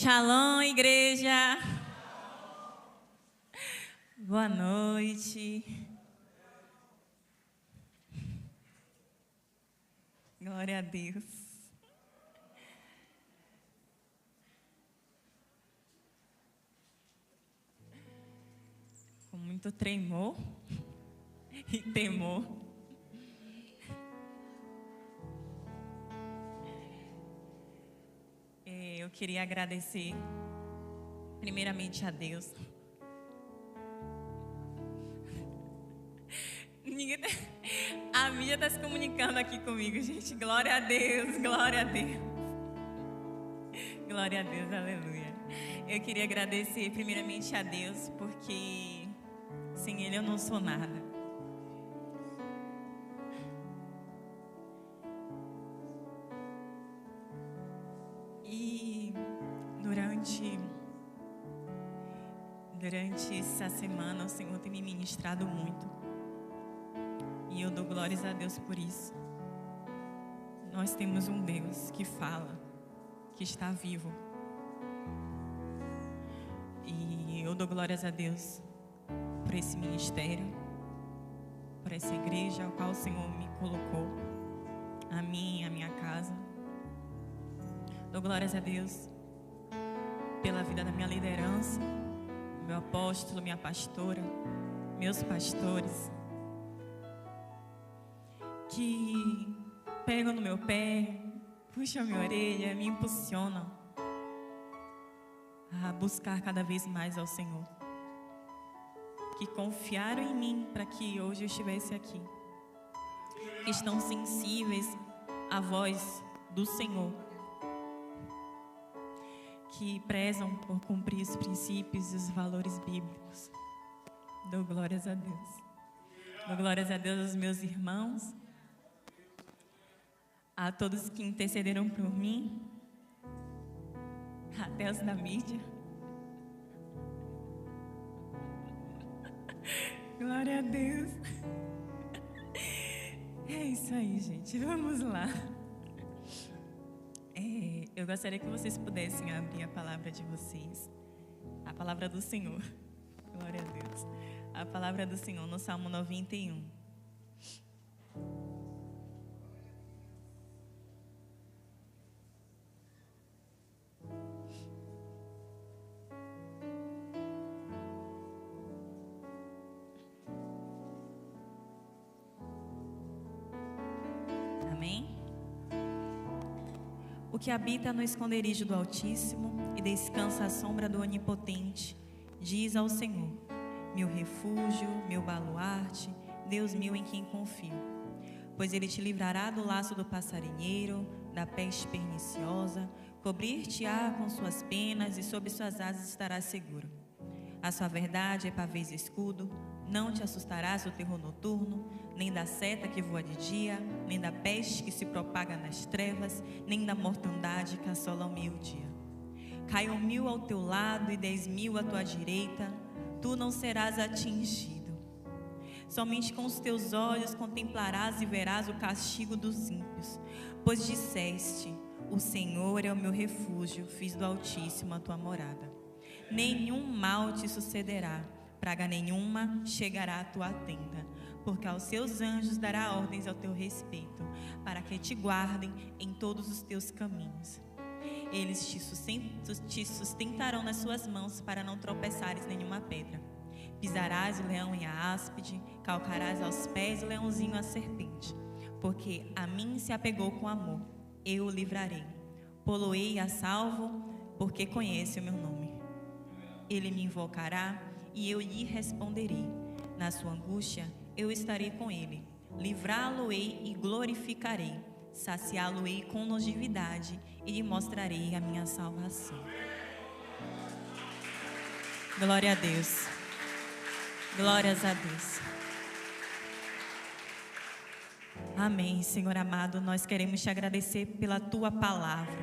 Shalom, igreja. Boa noite. Glória a Deus. Com muito tremor e temor. Eu queria agradecer primeiramente a Deus. A Mídia está se comunicando aqui comigo, gente. Glória a Deus, glória a Deus. Glória a Deus, aleluia. Eu queria agradecer primeiramente a Deus, porque sem Ele eu não sou nada. E durante essa semana o Senhor tem me ministrado muito. E eu dou glórias a Deus por isso. Nós temos um Deus que fala, que está vivo. E eu dou glórias a Deus por esse ministério, por essa igreja ao qual o Senhor me colocou, a mim e a minha casa. Dou glórias a Deus pela vida da minha liderança, meu apóstolo, minha pastora, meus pastores, que pegam no meu pé, puxam a minha orelha, me impulsionam a buscar cada vez mais ao Senhor, que confiaram em mim para que hoje eu estivesse aqui, que estão sensíveis à voz do Senhor, que prezam por cumprir os princípios e os valores bíblicos. Dou glórias a Deus. Dou glórias a Deus aos meus irmãos, a todos que intercederam por mim, até os da mídia. Glória a Deus. É isso aí, gente. Vamos lá. Eu gostaria que vocês pudessem abrir a palavra de vocês, a palavra do Senhor. Glória a Deus. A palavra do Senhor no Salmo 91. Amém? O que habita no esconderijo do Altíssimo e descansa à sombra do Onipotente, diz ao Senhor: meu refúgio, meu baluarte, Deus meu em quem confio. Pois Ele te livrará do laço do passarinheiro, da peste perniciosa, cobrir-te-á com suas penas e sob suas asas estarás seguro. A sua verdade é pavês e escudo, não te assustarás do terror noturno, nem da seta que voa de dia, nem da peste que se propaga nas trevas, nem da mortandade que assola ao meio-dia. Caiam 1000 ao teu lado e 10.000 à tua direita, tu não serás atingido. Somente com os teus olhos contemplarás e verás o castigo dos ímpios, pois disseste: o Senhor é o meu refúgio, fiz do Altíssimo a tua morada. Nenhum mal te sucederá, praga nenhuma chegará à tua tenda, porque aos seus anjos dará ordens ao teu respeito, para que te guardem em todos os teus caminhos. Eles te sustentarão nas suas mãos, para não tropeçares nenhuma pedra. Pisarás o leão e a áspide, calcarás aos pés o leãozinho e a serpente. Porque a mim se apegou com amor, eu o livrarei. Pô-lo-ei a salvo, porque conhece o meu nome. Ele me invocará e eu lhe responderei. Na sua angústia eu estarei com ele. Livrá-lo-ei e glorificarei. Saciá-lo-ei com longevidade e lhe mostrarei a minha salvação. Glória a Deus. Glórias a Deus. Amém, Senhor amado. Nós queremos te agradecer pela tua palavra,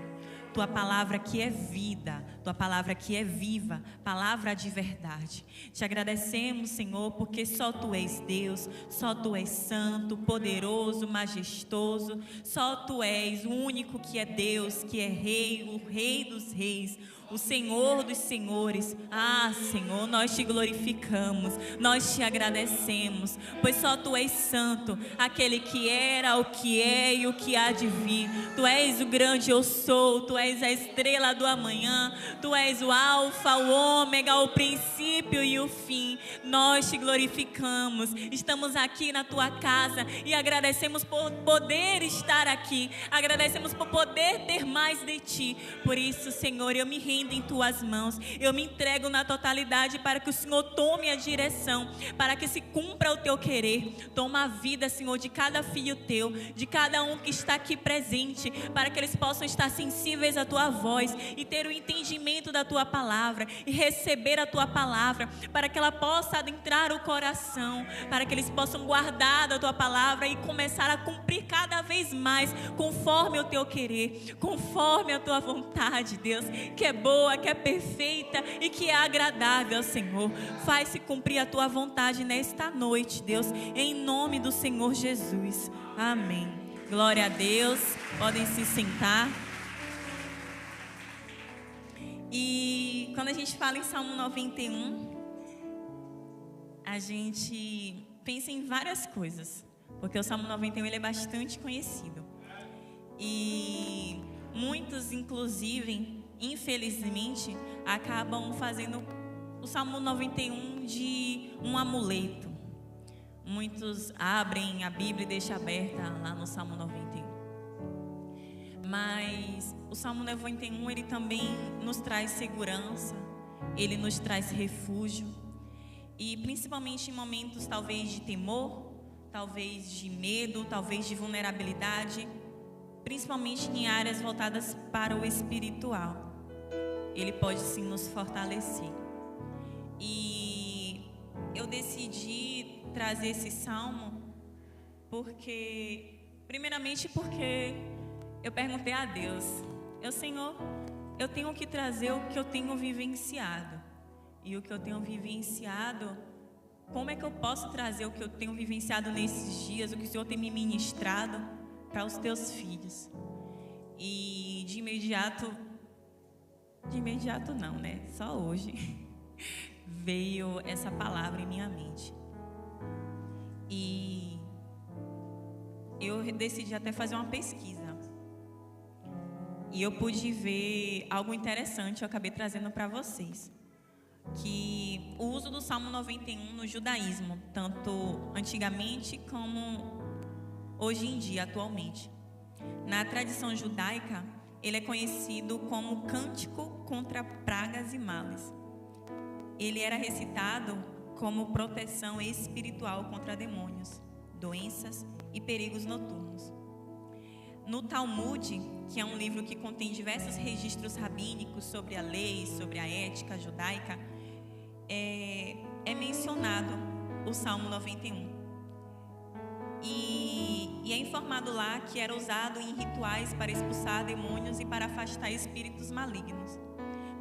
tua palavra que é vida, tua palavra que é viva, palavra de verdade. Te agradecemos, Senhor, porque só tu és Deus, só tu és santo, poderoso, majestoso, só tu és o único que é Deus, que é Rei, o Rei dos reis, o Senhor dos senhores. Ah, Senhor, nós te glorificamos, nós te agradecemos, pois só tu és santo, aquele que era, o que é e o que há de vir. Tu és o grande eu sou, tu és a estrela do amanhã, tu és o alfa, o ômega, o princípio e o fim. Nós te glorificamos, estamos aqui na tua casa e agradecemos por poder estar aqui, agradecemos por poder ter mais de ti. Por isso, Senhor, eu me rendo em tuas mãos, eu me entrego na totalidade para que o Senhor tome a direção, para que se cumpra o teu querer. Toma a vida, Senhor, de cada filho teu, de cada um que está aqui presente, para que eles possam estar sensíveis à tua voz e ter o entendimento da tua palavra e receber a tua palavra, para que ela possa adentrar o coração, para que eles possam guardar da tua palavra e começar a cumprir cada vez mais conforme o teu querer, conforme a tua vontade, Deus, que é boa, que é perfeita e que é agradável, Senhor. Faz-se cumprir a tua vontade nesta noite, Deus, em nome do Senhor Jesus. Amém. Glória a Deus. Podem se sentar. E quando a gente fala em Salmo 91, a gente pensa em várias coisas, porque o Salmo 91 ele é bastante conhecido. E muitos, inclusive, infelizmente, acabam fazendo o Salmo 91 de um amuleto. Muitos abrem a Bíblia e deixam aberta lá no Salmo 91. Mas o Salmo 91, ele também nos traz segurança, ele nos traz refúgio. E principalmente em momentos talvez de temor, talvez de medo, talvez de vulnerabilidade, principalmente em áreas voltadas para o espiritual. Ele pode sim nos fortalecer. E eu decidi trazer esse salmo primeiramente porque eu perguntei a Deus, Senhor, eu tenho que trazer o que eu tenho vivenciado. E o que eu tenho vivenciado, como é que eu posso trazer o que eu tenho vivenciado nesses dias, o que o Senhor tem me ministrado para os teus filhos? E de imediato não, né? Só hoje veio essa palavra em minha mente. E eu decidi até fazer uma pesquisa. E eu pude ver algo interessante, eu acabei trazendo para vocês. Que o uso do Salmo 91 no judaísmo, tanto antigamente como hoje em dia, atualmente. Na tradição judaica, ele é conhecido como cântico contra pragas e males. Ele era recitado como proteção espiritual contra demônios, doenças e perigos noturnos. No Talmud, que é um livro que contém diversos registros rabínicos sobre a lei, sobre a ética judaica, é mencionado o Salmo 91. E é informado lá que era usado em rituais para expulsar demônios e para afastar espíritos malignos.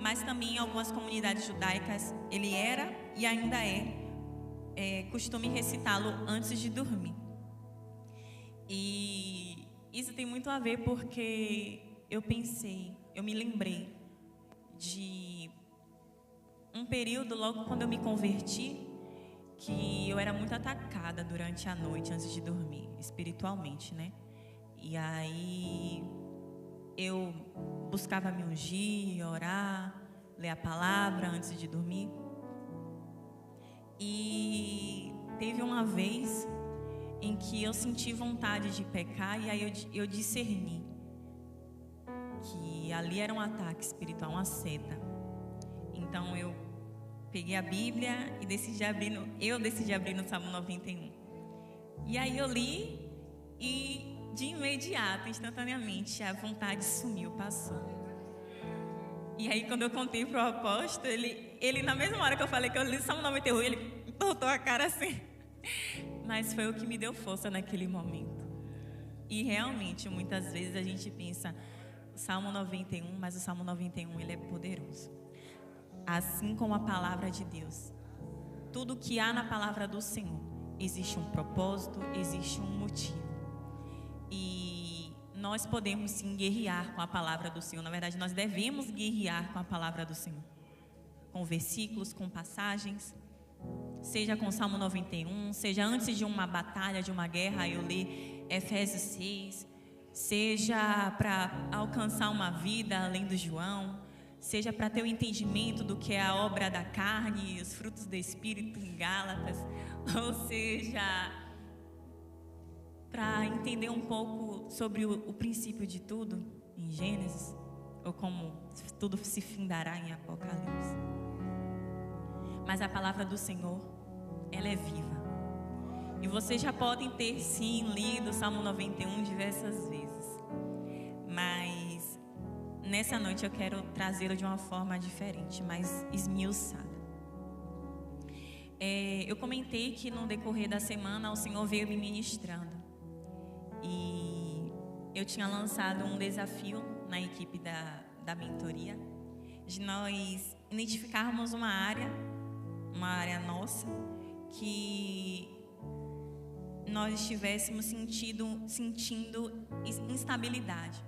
Mas também em algumas comunidades judaicas ele era e ainda é costume recitá-lo antes de dormir. E isso tem muito a ver porque eu me lembrei de um período logo quando eu me converti, que eu era muito atacada durante a noite antes de dormir, espiritualmente, né? E aí eu buscava me ungir, orar, ler a palavra antes de dormir. E teve uma vez em que eu senti vontade de pecar e aí eu discerni que ali era um ataque espiritual, uma seta. Então eu peguei a Bíblia e decidi abrir no Salmo 91. E aí eu li e de imediato, instantaneamente, a vontade sumiu, passou. E aí quando eu contei para o apóstolo, ele na mesma hora que eu falei que eu li o Salmo 91, ele tortou a cara assim. Mas foi o que me deu força naquele momento. E realmente, muitas vezes a gente pensa, Salmo 91, mas o Salmo 91 ele é poderoso. Assim como a palavra de Deus. Tudo que há na palavra do Senhor, existe um propósito, existe um motivo. E nós podemos sim guerrear com a palavra do Senhor. Na verdade, nós devemos guerrear com a palavra do Senhor. Com versículos, com passagens. Seja com o Salmo 91, seja antes de uma batalha, de uma guerra, eu ler Efésios 6. Seja para alcançar uma vida além do João. Seja para ter o entendimento do que é a obra da carne e os frutos do Espírito em Gálatas. Ou seja, para entender um pouco sobre o princípio de tudo em Gênesis, ou como tudo se findará em Apocalipse. Mas a palavra do Senhor, ela é viva. E vocês já podem ter sim lido o Salmo 91 diversas vezes. Mas nessa noite eu quero trazê-lo de uma forma diferente, mais esmiuçada. Eu comentei que no decorrer da semana o Senhor veio me ministrando. E eu tinha lançado um desafio na equipe da mentoria, de nós identificarmos uma área nossa, que nós estivéssemos sentindo instabilidade.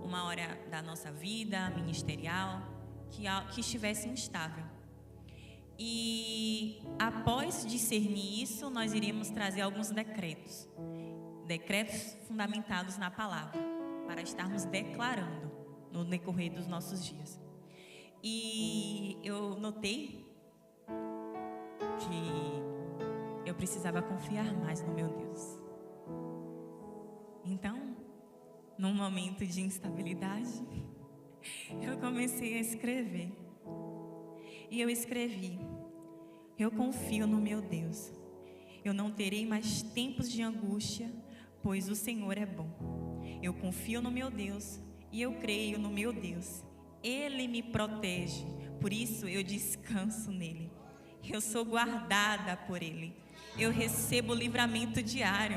Uma área da nossa vida ministerial que estivesse instável. E após discernir isso, nós iríamos trazer alguns decretos fundamentados na palavra, para estarmos declarando no decorrer dos nossos dias. E eu notei que eu precisava confiar mais no meu Deus. Então, num momento de instabilidade, eu comecei a escrever. E eu escrevi: eu confio no meu Deus. Eu não terei mais tempos de angústia, pois o Senhor é bom. Eu confio no meu Deus e eu creio no meu Deus. Ele me protege, por isso eu descanso nele. Eu sou guardada por ele. Eu recebo livramento diário.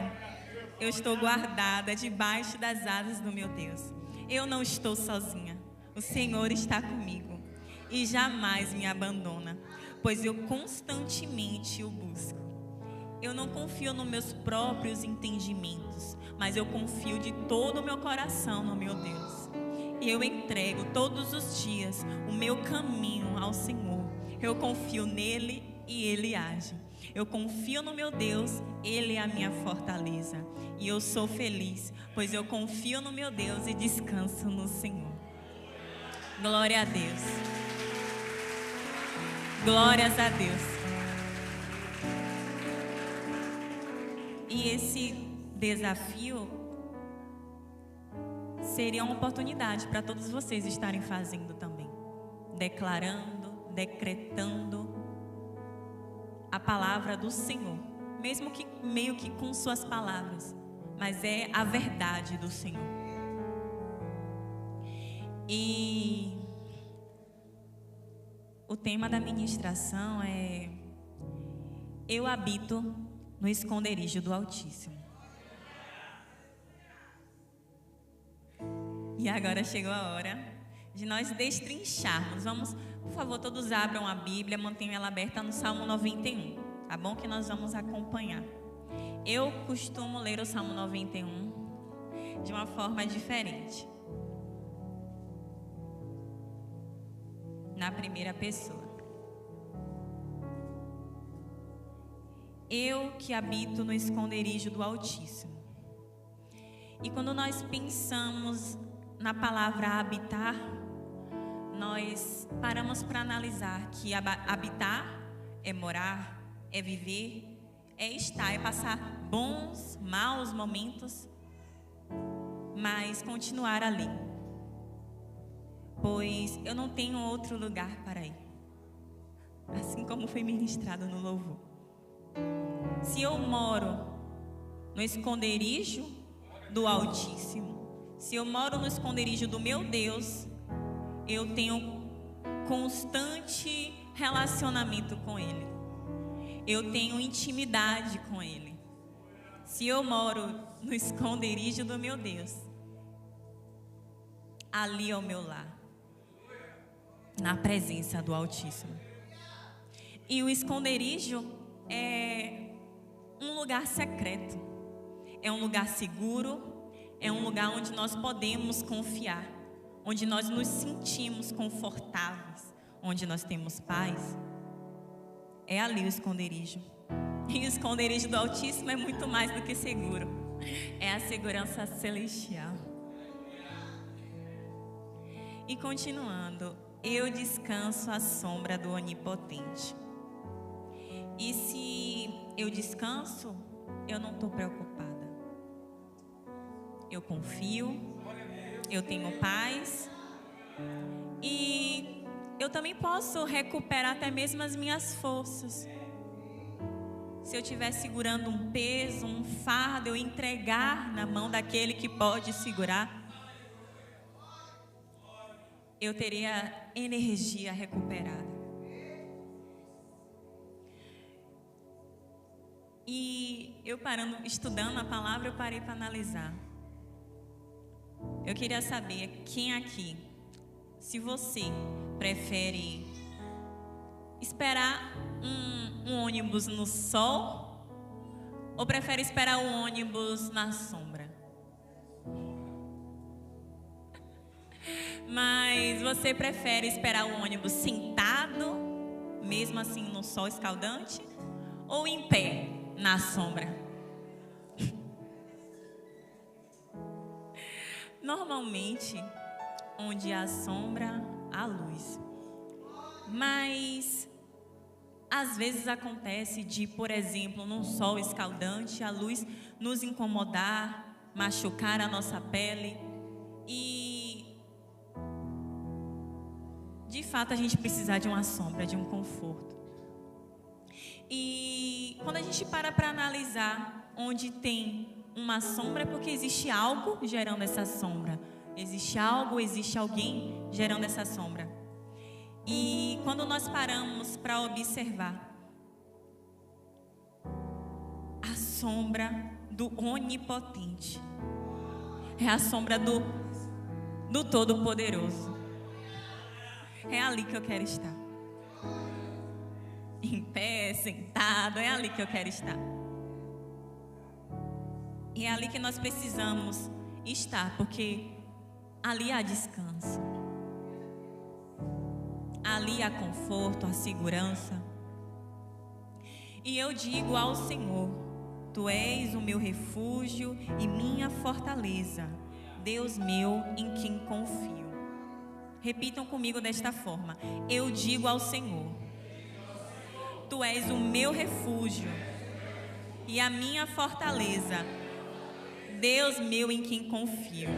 Eu estou guardada debaixo das asas do meu Deus. Eu não estou sozinha. O Senhor está comigo e jamais me abandona, pois eu constantemente o busco. Eu não confio nos meus próprios entendimentos, mas eu confio de todo o meu coração no meu Deus. E eu entrego todos os dias o meu caminho ao Senhor. Eu confio nele e ele age. Eu confio no meu Deus, ele é a minha fortaleza. E eu sou feliz, pois eu confio no meu Deus e descanso no Senhor. Glória a Deus. Glórias a Deus. E esse desafio seria uma oportunidade para todos vocês estarem fazendo também. Declarando, decretando a palavra do Senhor. Mesmo que meio que com suas palavras. Mas é a verdade do Senhor. E o tema da ministração é: eu habito no esconderijo do Altíssimo. E agora chegou a hora de nós destrincharmos. Vamos, por favor, todos abram a Bíblia, mantenham ela aberta no Salmo 91. Tá bom? Que nós vamos acompanhar. Eu costumo ler o Salmo 91 de uma forma diferente. Na primeira pessoa. Eu que habito no esconderijo do Altíssimo. E quando nós pensamos na palavra habitar, nós paramos para analisar que habitar é morar, é viver, é estar, é passar bons, maus momentos, mas continuar ali. Pois eu não tenho outro lugar para ir. Assim como foi ministrado no louvor. Se eu moro no esconderijo do Altíssimo, se eu moro no esconderijo do meu Deus, eu tenho constante relacionamento com Ele. Eu tenho intimidade com Ele. Se eu moro no esconderijo do meu Deus, ali ao meu lar, na presença do Altíssimo. E o esconderijo é um lugar secreto, é um lugar seguro, é um lugar onde nós podemos confiar, onde nós nos sentimos confortáveis, onde nós temos paz. É ali o esconderijo. E o esconderijo do Altíssimo é muito mais do que seguro, é a segurança celestial. E continuando, eu descanso à sombra do Onipotente. E se eu descanso, eu não estou preocupada. Eu confio, eu tenho paz. E eu também posso recuperar até mesmo as minhas forças. Se eu estiver segurando um peso, um fardo, eu entregar na mão daquele que pode segurar, eu teria energia recuperada. E eu estudando a palavra, eu parei para analisar. Eu queria saber quem aqui, se você prefere esperar um ônibus no sol ou prefere esperar um ônibus na sombra. Mas você prefere esperar o ônibus sentado, mesmo assim no sol escaldante, ou em pé, na sombra? Normalmente, onde há sombra, há luz. Mas, às vezes acontece de, por exemplo, num sol escaldante, a luz nos incomodar, machucar a nossa pele e, de fato, a gente precisar de uma sombra, de um conforto. E quando a gente para analisar onde tem uma sombra, é porque existe algo gerando essa sombra. Existe algo, existe alguém gerando essa sombra. E quando nós paramos para observar a sombra do Onipotente, é a sombra do Todo-Poderoso. É ali que eu quero estar. Em pé, sentado, é ali que eu quero estar. E é ali que nós precisamos estar, porque ali há descanso. Ali há conforto, há segurança. E eu digo ao Senhor: Tu és o meu refúgio e minha fortaleza, Deus meu em quem confio. Repitam comigo desta forma: eu digo ao Senhor: Tu és o meu refúgio e a minha fortaleza, Deus meu em quem confio.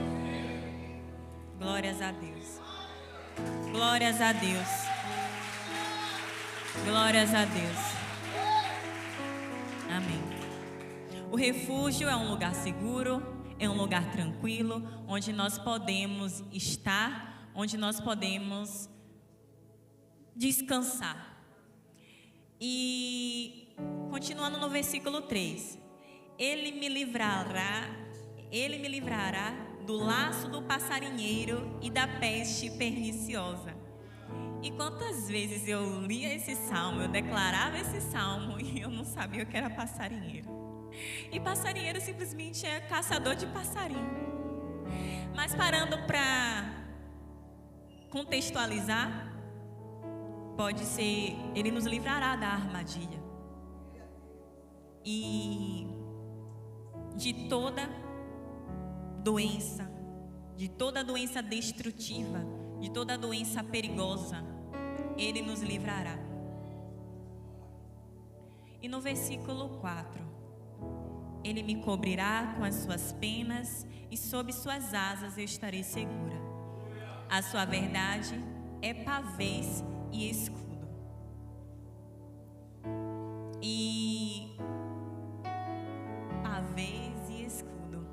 Glórias a Deus. Glórias a Deus. Glórias a Deus. Amém. O refúgio é um lugar seguro, é um lugar tranquilo, onde nós podemos estar, onde nós podemos descansar. E continuando no versículo 3, Ele me livrará do laço do passarinheiro e da peste perniciosa. E quantas vezes eu lia esse salmo, eu declarava esse salmo e eu não sabia o que era passarinheiro. E passarinheiro simplesmente é caçador de passarinho. Mas parando para contextualizar, pode ser, Ele nos livrará da armadilha e de toda doença, destrutiva, de toda doença perigosa, Ele nos livrará. E no versículo 4, Ele me cobrirá com as suas penas e sob suas asas eu estarei segura. A sua verdade é pavês e escudo. E pavês e escudo.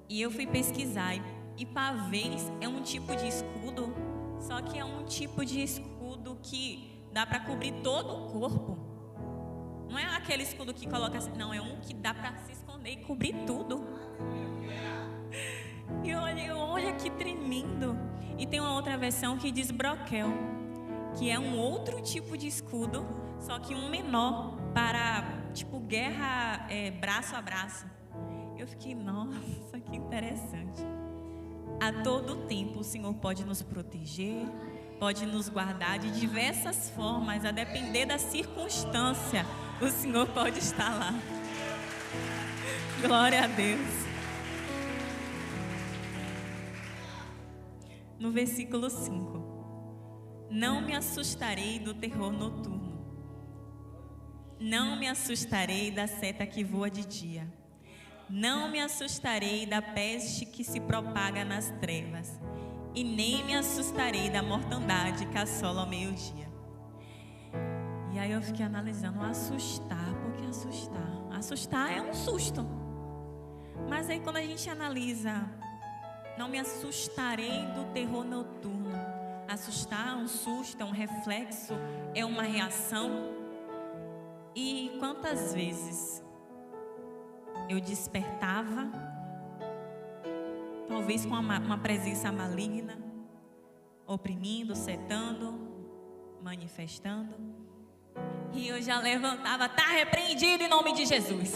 E eu fui pesquisar, e pavês é um tipo de escudo, só que é um tipo de escudo que dá para cobrir todo o corpo. Não é aquele escudo que coloca assim, não, é um que dá para se esconder e cobrir tudo. E eu olho olha que tremendo. E tem uma outra versão que diz broquel, que é um outro tipo de escudo, só que um menor, para tipo guerra braço a braço. Eu fiquei, nossa, que interessante. A todo tempo o Senhor pode nos proteger, pode nos guardar de diversas formas, a depender da circunstância, o Senhor pode estar lá. Glória a Deus. No versículo 5: não me assustarei do terror noturno, não me assustarei da seta que voa de dia, não me assustarei da peste que se propaga nas trevas, e nem me assustarei da mortandade que assola ao meio-dia. E aí eu fiquei analisando, assustar, por que assustar? Assustar é um susto. Mas aí quando a gente analisa, não me assustarei do terror noturno. Assustar é um susto, é um reflexo, é uma reação. E quantas vezes eu despertava, talvez com uma presença maligna, oprimindo, setando, manifestando, e eu já levantava, tá repreendido em nome de Jesus.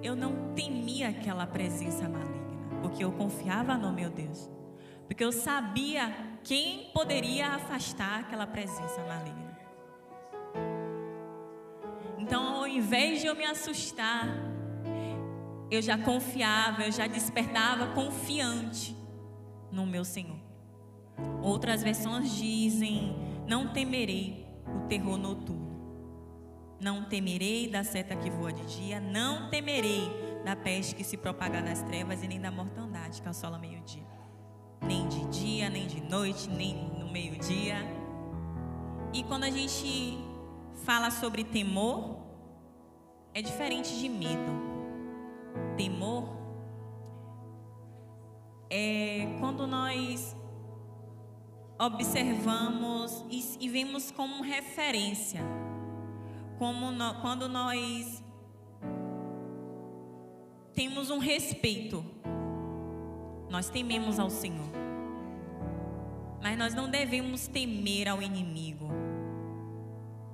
Eu não temia aquela presença maligna, porque eu confiava no meu Deus, porque eu sabia quem poderia afastar aquela presença maligna. Então, ao invés de eu me assustar, eu já confiava, eu já despertava confiante no meu Senhor. Outras versões dizem: não temerei o terror noturno, não temerei da seta que voa de dia, não temerei da peste que se propaga nas trevas e nem da mortandade que assola meio-dia. Nem de dia, nem de noite, nem no meio-dia. E quando a gente fala sobre temor, é diferente de medo. Temor é quando nós observamos e vemos como referência, quando nós temos um respeito, nós tememos ao Senhor, mas nós não devemos temer ao inimigo.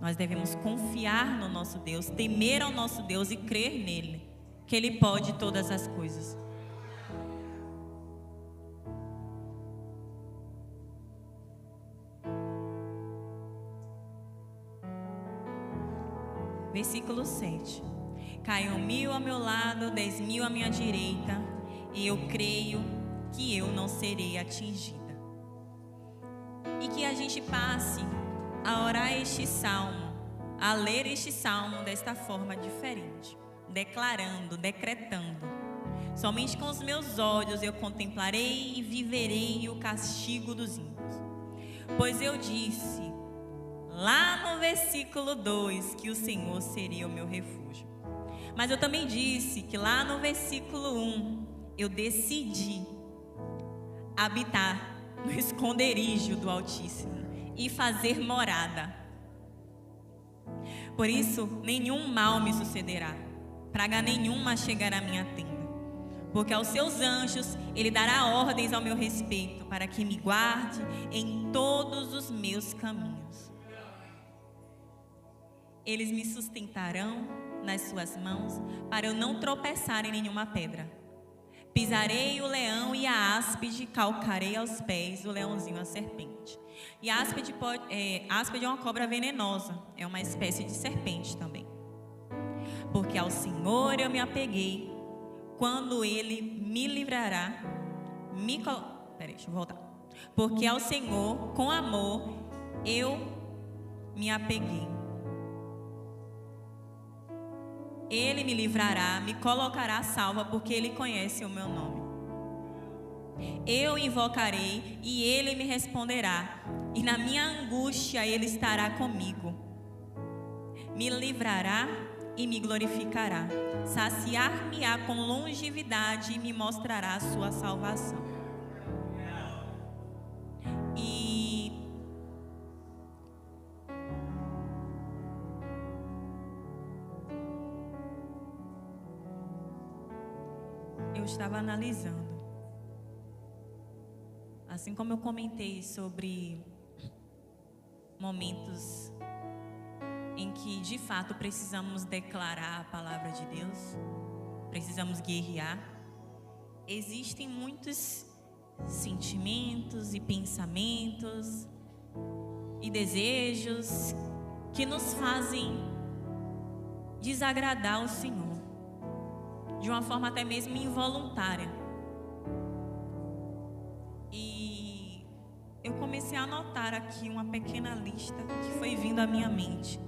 Nós devemos confiar no nosso Deus, temer ao nosso Deus e crer nele, que Ele pode todas as coisas. Versículo 7: caiam 1000 ao meu lado, 10.000 à minha direita, e eu creio que eu não serei atingida. E que a gente passe a orar este salmo, a ler este salmo desta forma diferente, declarando, decretando: somente com os meus olhos eu contemplarei e viverei o castigo dos ímpios. Pois eu disse lá no versículo 2 que o Senhor seria o meu refúgio. Mas eu também disse que lá no versículo 1 eu decidi habitar no esconderijo do Altíssimo e fazer morada. Por isso, nenhum mal me sucederá, praga nenhuma chegará à minha tenda, porque aos seus anjos Ele dará ordens ao meu respeito, para que me guarde em todos os meus caminhos. Eles me sustentarão nas suas mãos, para eu não tropeçar em nenhuma pedra. Pisarei o leão e a áspide, calcarei aos pés o leãozinho e a serpente. E a áspide é uma cobra venenosa, é uma espécie de serpente também. Porque ao Senhor eu me apeguei, quando Ele me livrará, deixa eu voltar. Porque ao Senhor, com amor, eu me apeguei. Ele me livrará, me colocará a salva, porque Ele conhece o meu nome. Eu invocarei e Ele me responderá, e na minha angústia Ele estará comigo. Me livrará e me glorificará, saciar-me-á com longevidade e me mostrará a sua salvação. E estava analisando, assim como eu comentei sobre momentos em que de fato precisamos declarar a palavra de Deus, precisamos guerrear, existem muitos sentimentos e pensamentos e desejos que nos fazem desagradar o Senhor, de uma forma até mesmo involuntária. E eu comecei a anotar aqui uma pequena lista que foi vindo à minha mente,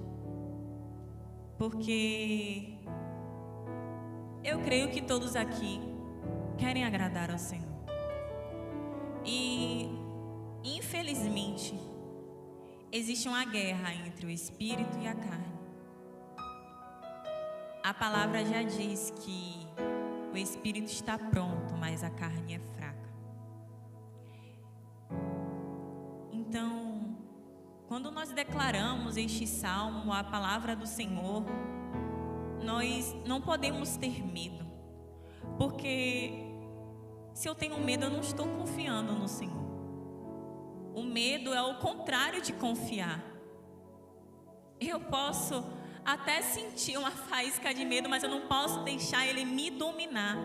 porque eu creio que todos aqui querem agradar ao Senhor. E, infelizmente, existe uma guerra entre o espírito e a carne. A palavra já diz que o espírito está pronto, mas a carne é fraca. Então, quando nós declaramos este salmo, a palavra do Senhor, nós não podemos ter medo, porque se eu tenho medo, eu não estou confiando no Senhor. O medo é o contrário de confiar. Eu posso até sentir uma faísca de medo, mas eu não posso deixar ele me dominar.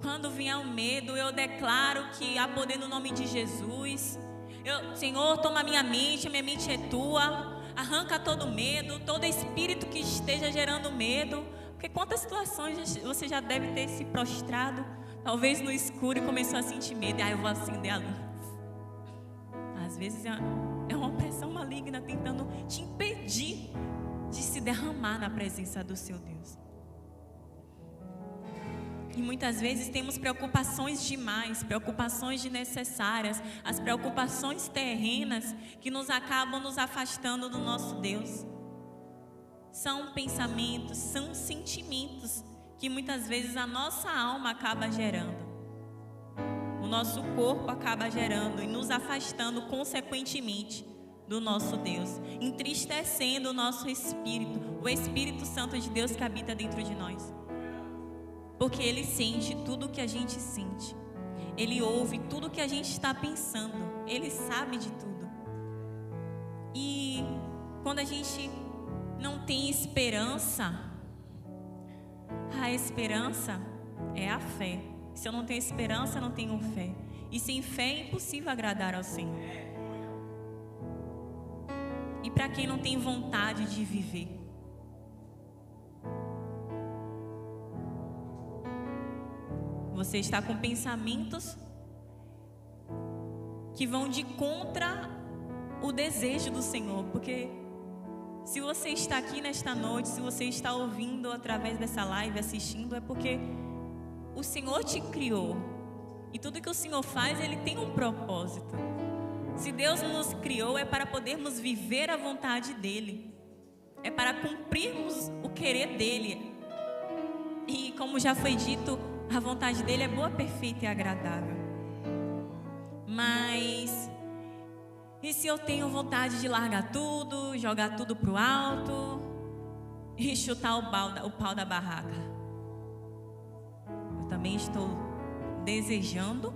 Quando vier o medo, eu declaro que há poder no nome de Jesus. Senhor, toma minha mente é tua. Arranca todo medo, todo espírito que esteja gerando medo. Porque quantas situações você já deve ter se prostrado, talvez no escuro, e começou a sentir medo. Eu vou acender a luz. Às vezes é uma opressão maligna tentando te impedir de se derramar na presença do seu Deus. E muitas vezes temos preocupações demais, preocupações desnecessárias, as preocupações terrenas que nos acabam nos afastando do nosso Deus. São pensamentos, são sentimentos que muitas vezes a nossa alma acaba gerando. O nosso corpo acaba gerando e nos afastando consequentemente do nosso Deus, entristecendo o nosso espírito, o Espírito Santo de Deus que habita dentro de nós. Porque Ele sente tudo o que a gente sente. Ele ouve tudo o que a gente está pensando. Ele sabe de tudo. E quando a gente não tem esperança, a esperança é a fé. Se eu não tenho esperança, eu não tenho fé. E sem fé é impossível agradar ao Senhor. E para quem não tem vontade de viver, você está com pensamentos que vão de contra o desejo do Senhor. Porque se você está aqui nesta noite, se você está ouvindo através dessa live, assistindo, é porque o Senhor te criou. E tudo que o Senhor faz, Ele tem um propósito. Se Deus nos criou, é para podermos viver a vontade dEle. É para cumprirmos o querer dEle. E como já foi dito, a vontade dEle é boa, perfeita e agradável. Mas e se eu tenho vontade de largar tudo, jogar tudo pro alto e chutar o pau da barraca? Eu também estou desejando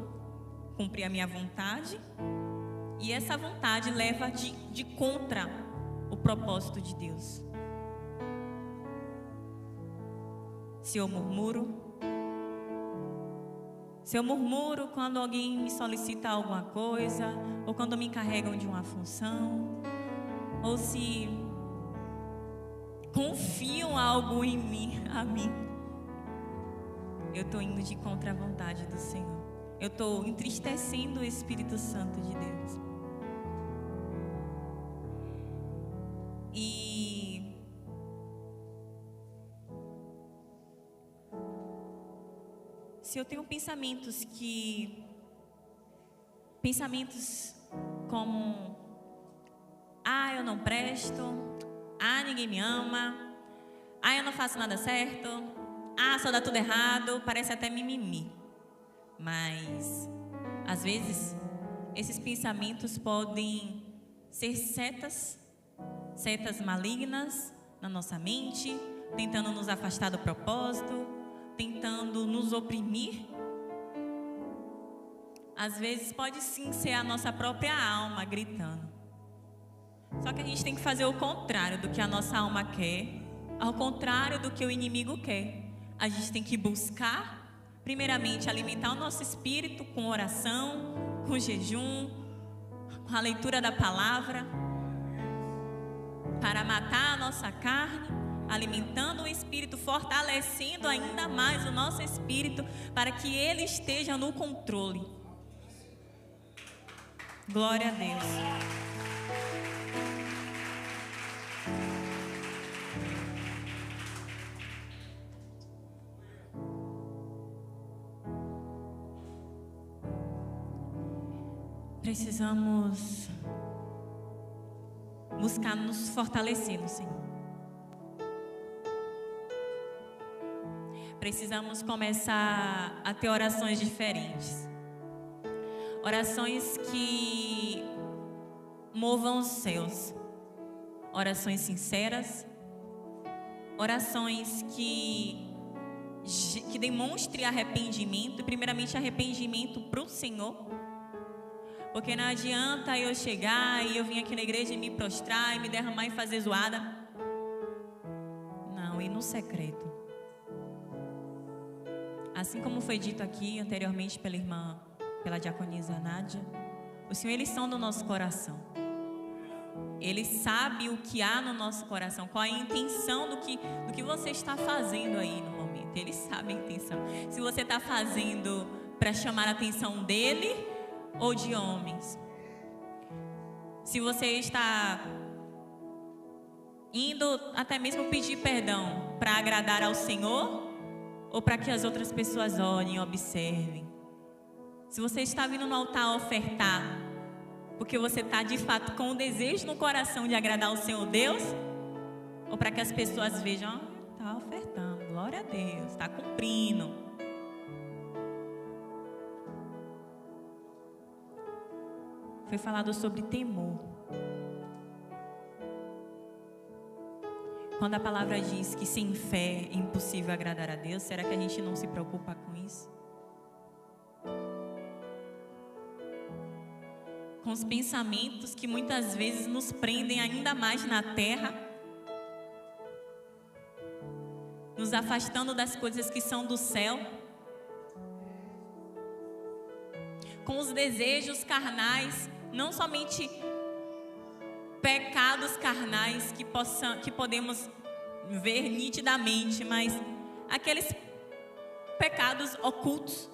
cumprir a minha vontade, e essa vontade leva de contra o propósito de Deus. Se eu murmuro quando alguém me solicita alguma coisa, ou quando me encarregam de uma função, ou se confiam algo em mim, a mim, eu estou indo de contra a vontade do Senhor. Eu estou entristecendo o Espírito Santo de Deus. E se eu tenho pensamentos como eu não presto, ninguém me ama, eu não faço nada certo, só dá tudo errado, parece até mimimi. Mas às vezes esses pensamentos podem ser setas malignas na nossa mente, tentando nos afastar do propósito, tentando nos oprimir, às vezes pode sim ser a nossa própria alma gritando. Só que a gente tem que fazer o contrário do que a nossa alma quer, ao contrário do que o inimigo quer. A gente tem que buscar, primeiramente, alimentar o nosso espírito com oração, com jejum, com a leitura da palavra, para matar a nossa carne, alimentando o espírito, fortalecendo ainda mais o nosso espírito, para que ele esteja no controle. Glória a Deus. Precisamos buscar nos fortalecer no Senhor. Precisamos começar a ter orações diferentes. Orações que movam os céus. Orações sinceras. Orações que demonstrem arrependimento. Primeiramente, arrependimento para o Senhor. Porque não adianta eu chegar e eu vir aqui na igreja e me prostrar e me derramar e fazer zoada. Não, ir no secreto. Assim como foi dito aqui anteriormente pela diaconisa Nádia, o Senhor, Ele sonda o nosso coração. Ele sabe o que há no nosso coração, qual é a intenção do que você está fazendo aí no momento. Ele sabe a intenção. Se você está fazendo para chamar a atenção dEle ou de homens. Se você está indo até mesmo pedir perdão para agradar ao Senhor ou para que as outras pessoas olhem e observem. Se você está vindo no altar ofertar porque você está de fato com o desejo no coração de agradar ao Senhor Deus, ou para que as pessoas vejam, está ofertando, glória a Deus, está cumprindo. Foi falado sobre temor. Quando a palavra diz que sem fé é impossível agradar a Deus, será que a gente não se preocupa com isso? Com os pensamentos que muitas vezes nos prendem ainda mais na terra, nos afastando das coisas que são do céu, com os desejos carnais, não somente pecados carnais que podemos ver nitidamente, mas aqueles pecados ocultos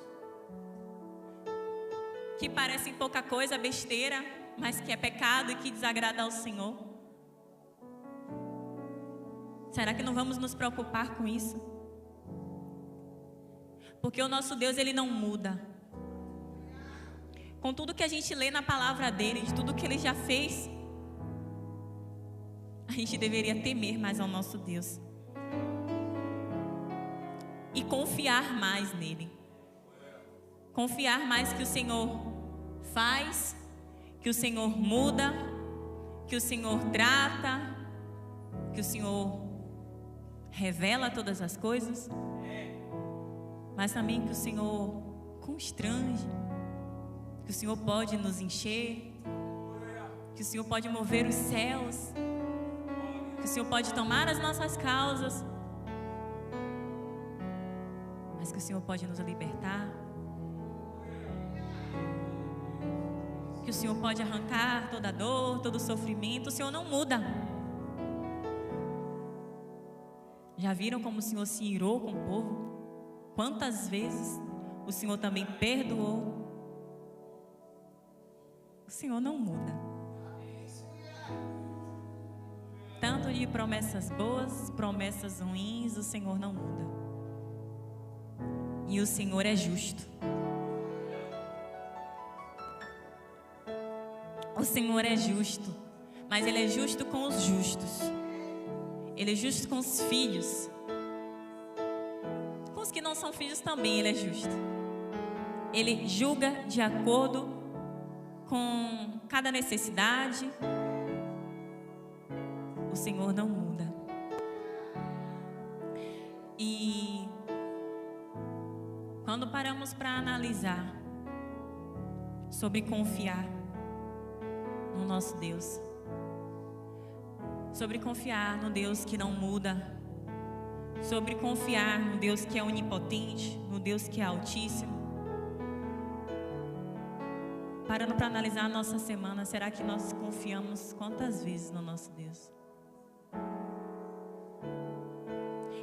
que parecem pouca coisa, besteira, mas que é pecado e que desagrada ao Senhor. Será que não vamos nos preocupar com isso? Porque o nosso Deus, Ele não muda. Com tudo que a gente lê na palavra dele, de tudo que ele já fez, a gente deveria temer mais ao nosso Deus e confiar mais nele. Confiar mais que o Senhor faz, que o Senhor muda, que o Senhor trata, que o Senhor revela todas as coisas, mas também que o Senhor constrange, que o Senhor pode nos encher, que o Senhor pode mover os céus, que o Senhor pode tomar as nossas causas, mas que o Senhor pode nos libertar, que o Senhor pode arrancar toda dor, todo sofrimento. O Senhor não muda. Já viram como o Senhor se irou com o povo? Quantas vezes o Senhor também perdoou? O Senhor não muda. Tanto de promessas boas, promessas ruins, o Senhor não muda. E o Senhor é justo. O Senhor é justo, mas Ele é justo com os justos. Ele é justo com os filhos. Com os que não são filhos também Ele é justo. Ele julga de acordo com cada necessidade. O Senhor não muda. E quando paramos para analisar sobre confiar no nosso Deus, sobre confiar no Deus que não muda, sobre confiar no Deus que é onipotente, no Deus que é altíssimo, parando para analisar a nossa semana, será que nós confiamos quantas vezes no nosso Deus?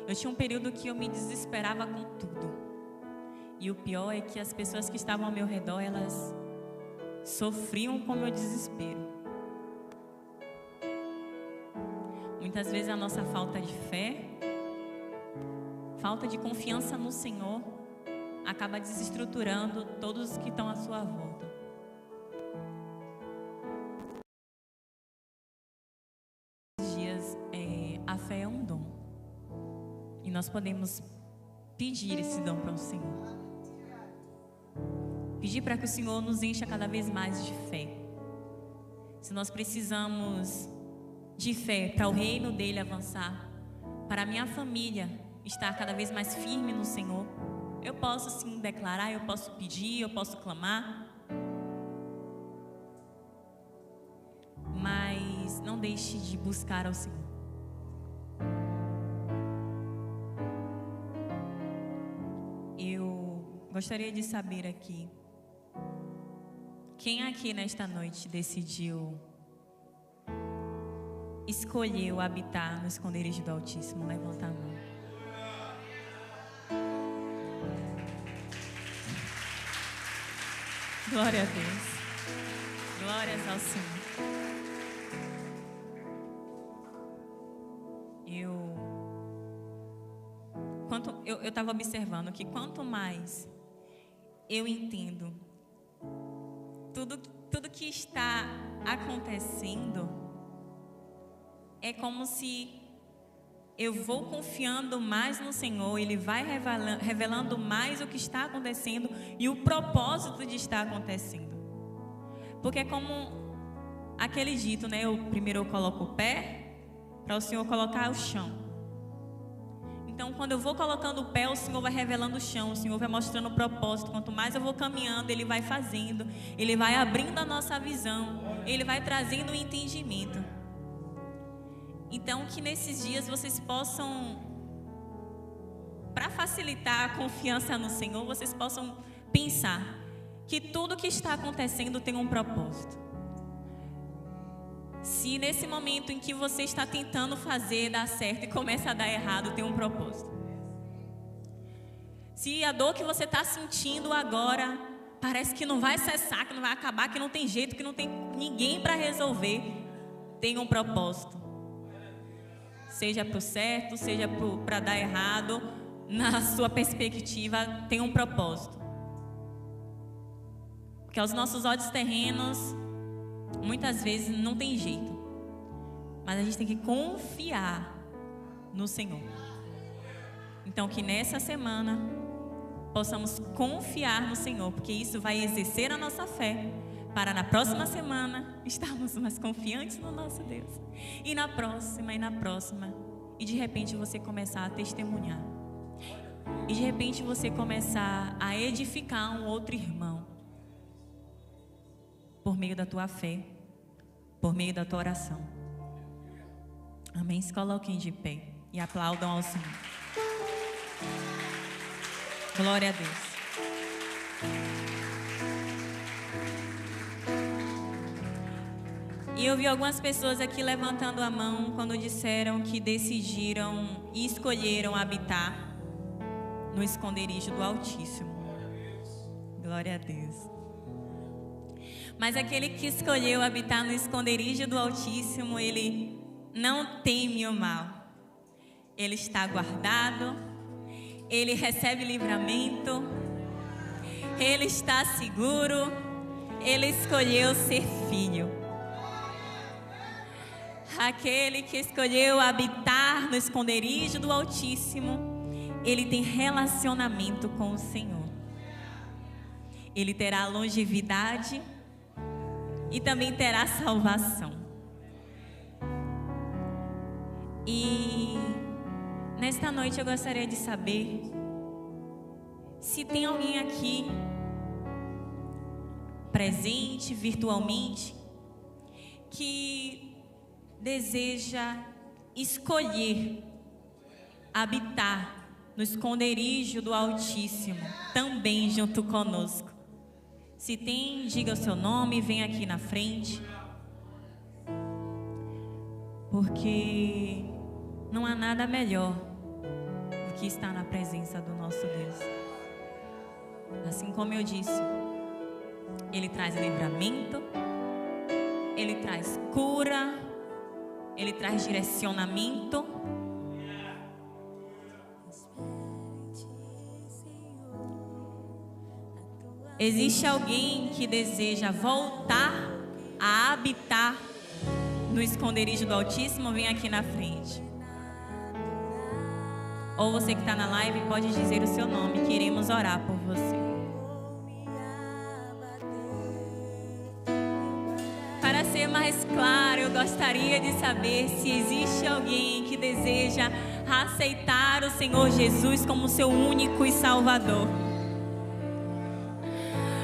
Eu tinha um período que eu me desesperava com tudo. E o pior é que as pessoas que estavam ao meu redor, elas sofriam com o meu desespero. Muitas vezes a nossa falta de fé, falta de confiança no Senhor, acaba desestruturando todos os que estão à sua volta. Esses dias, a fé é um dom. E nós podemos pedir esse dom para o Senhor. Pedir para que o Senhor nos encha cada vez mais de fé. Se nós precisamos de fé para o reino dele avançar, para a minha família estar cada vez mais firme no Senhor, eu posso sim declarar, eu posso pedir, eu posso clamar. Mas não deixe de buscar ao Senhor. Eu gostaria de saber aqui, quem aqui nesta noite decidiu, escolheu habitar no esconderijo do Altíssimo? Levanta a mão. Glória a Deus. Glórias ao Senhor. Eu estava observando que quanto mais eu entendo tudo que está acontecendo, é como se eu vou confiando mais no Senhor, Ele vai revelando mais o que está acontecendo e o propósito de estar acontecendo. Porque é como aquele dito, né? Primeiro eu coloco o pé para o Senhor colocar o chão. Então, quando eu vou colocando o pé, o Senhor vai revelando o chão, o Senhor vai mostrando o propósito. Quanto mais eu vou caminhando, Ele vai fazendo, Ele vai abrindo a nossa visão, Ele vai trazendo o entendimento. Então, que nesses dias vocês possam, para facilitar a confiança no Senhor, vocês possam pensar que tudo que está acontecendo tem um propósito. Se nesse momento em que você está tentando fazer dar certo e começa a dar errado, tem um propósito. Se a dor que você está sentindo agora parece que não vai cessar, que não vai acabar, que não tem jeito, que não tem ninguém para resolver, tem um propósito. Seja para o certo, seja para dar errado, na sua perspectiva, tem um propósito. Porque aos nossos olhos terrenos, muitas vezes não tem jeito, mas a gente tem que confiar no Senhor. Então, que nessa semana possamos confiar no Senhor, porque isso vai exercer a nossa fé, para na próxima semana estarmos mais confiantes no nosso Deus. E na próxima, e de repente você começar a testemunhar. E de repente você começar a edificar um outro irmão. Por meio da tua fé, por meio da tua oração. Amém? Se coloquem de pé e aplaudam ao Senhor. Glória a Deus. E eu vi algumas pessoas aqui levantando a mão quando disseram que decidiram e escolheram habitar no esconderijo do Altíssimo. Glória a Deus. Mas aquele que escolheu habitar no esconderijo do Altíssimo, ele não teme o mal. Ele está guardado, ele recebe livramento, ele está seguro, ele escolheu ser filho. Aquele que escolheu habitar no esconderijo do Altíssimo, ele tem relacionamento com o Senhor. Ele terá longevidade e também terá salvação. E nesta noite eu gostaria de saber Se tem alguém aqui presente virtualmente que deseja escolher habitar no esconderijo do Altíssimo, também junto conosco. Se tem, diga o seu nome, vem aqui na frente. Porque não há nada melhor do que estar na presença do nosso Deus. Assim como eu disse, Ele traz livramento, Ele traz cura, Ele traz direcionamento. Existe alguém que deseja voltar a habitar no esconderijo do Altíssimo? Vem aqui na frente. Ou você que está na live pode dizer o seu nome, que iremos orar por você. Para ser mais claro, eu gostaria de saber se existe alguém que deseja aceitar o Senhor Jesus como seu único e Salvador.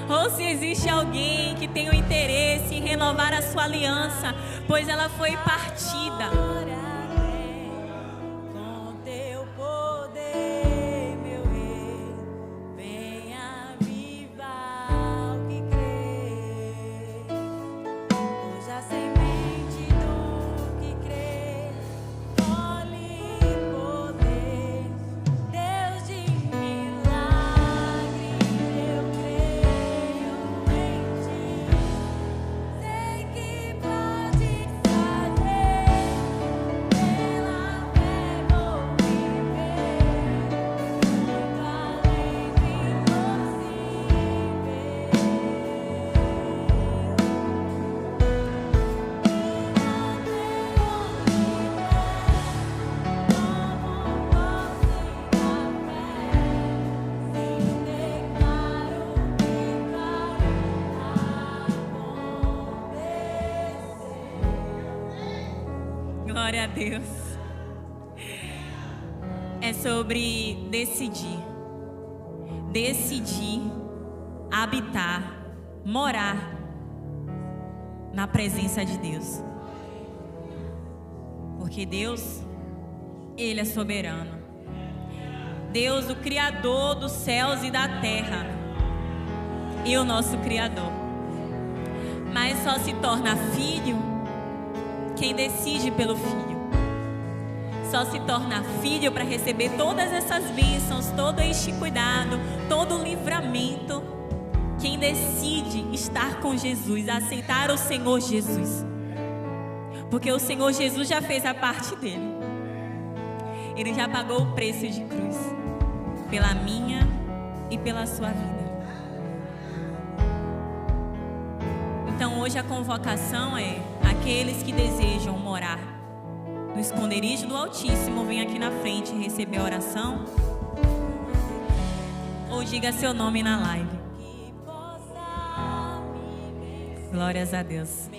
Ou se existe alguém que tem o interesse em renovar a sua aliança, pois ela foi partida. Com teu poder, meu rei, vem avivar o que crê. Pois a semente do que crê, colhe poder. Deus de milagre, eu creio em ti. Sei que pode fazer, pela fé vou viver, muito além do Glória a Deus. É sobre decidir. Decidir habitar, morar na presença de Deus. Porque Deus, Ele é soberano. Deus, o Criador dos céus e da terra. E o nosso Criador. Mas só se torna filho quem decide pelo Filho. Só se torna filho para receber todas essas bênçãos, todo este cuidado, todo o livramento, quem decide estar com Jesus, aceitar o Senhor Jesus. Porque o Senhor Jesus já fez a parte dele. Ele já pagou o preço de cruz pela minha e pela sua vida. Então hoje a convocação é: aqueles que desejam morar no esconderijo do Altíssimo, vem aqui na frente receber a oração. Ou diga seu nome na live. Glórias a Deus.